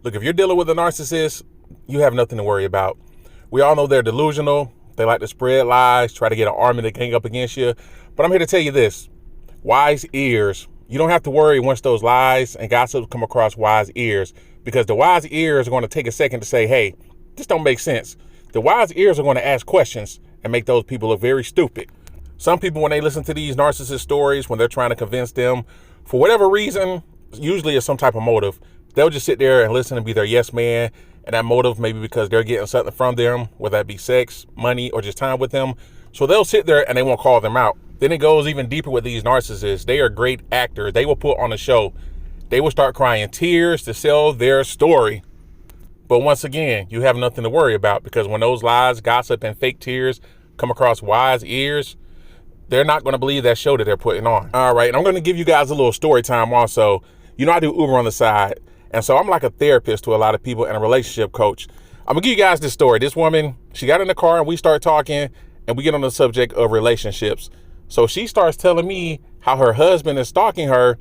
Look, if you're dealing with a narcissist, you have nothing to worry about. We all know they're delusional. They like to spread lies, try to get an army to gang up against you. But I'm here to tell you this. Wise ears. You don't have to worry once those lies and gossip come across wise ears, because the wise ears are going to take a second to say, hey, this don't make sense. The wise ears are going to ask questions and make those people look very stupid. Some people, when they listen to these narcissist stories, when they're trying to convince them, for whatever reason, usually it's some type of motive, they'll just sit there and listen and be their yes man. And that motive maybe because they're getting something from them, whether that be sex, money, or just time with them. So they'll sit there and they won't call them out. Then it goes even deeper with these narcissists. They are great actors. They will put on a show. They will start crying tears to sell their story. But once again, you have nothing to worry about, because when those lies, gossip, and fake tears come across wise ears, they're not going to believe that show that they're putting on. All right, and I'm going to give you guys a little story time also. You know, I do Uber on the side. And so I'm like a therapist to a lot of people and a relationship coach. I'm going to give you guys this story. This woman, she got in the car and we start talking and we get on the subject of relationships. So she starts telling me how her husband is stalking her.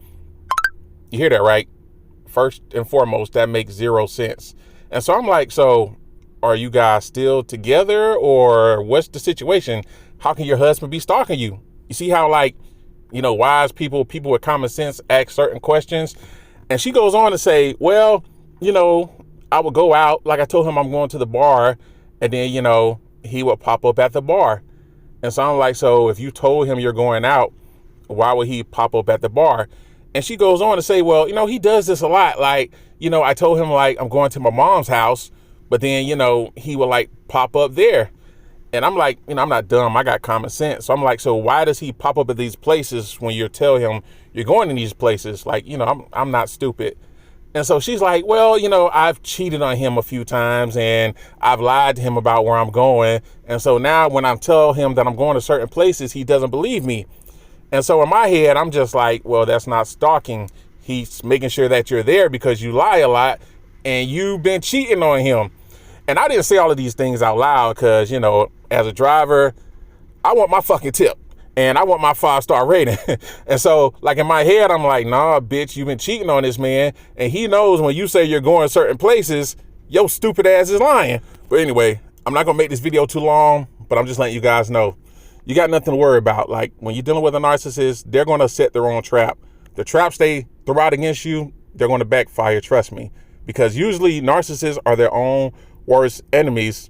You hear that, right? First and foremost, that makes zero sense. And so I'm like, so are you guys still together, or what's the situation? How can your husband be stalking you? You see how, like, you know, wise people with common sense ask certain questions. And she goes on to say, well, you know, I would go out, like I told him I'm going to the bar, and then, you know, he would pop up at the bar. And so I'm like, so if you told him you're going out, why would he pop up at the bar? And she goes on to say, well, you know, he does this a lot. Like, you know, I told him, like, I'm going to my mom's house, but then, you know, he would like pop up there. And I'm like, you know, I'm not dumb. I got common sense. So I'm like, so why does he pop up at these places when you tell him you're going to these places? Like, you know, I'm not stupid. And so she's like, well, you know, I've cheated on him a few times and I've lied to him about where I'm going. And so now when I tell him that I'm going to certain places, he doesn't believe me. And so in my head, I'm just like, well, that's not stalking. He's making sure that you're there because you lie a lot and you've been cheating on him. And I didn't say all of these things out loud because, you know, as a driver, I want my fucking tip and I want my 5-star rating. And so, like, in my head, I'm like, nah, bitch, you've been cheating on this man. And he knows when you say you're going certain places, your stupid ass is lying. But anyway, I'm not going to make this video too long, but I'm just letting you guys know. You got nothing to worry about. Like, when you're dealing with a narcissist, they're going to set their own trap. The traps they throw out against you, they're going to backfire, trust me. Because usually narcissists are their own worst enemies.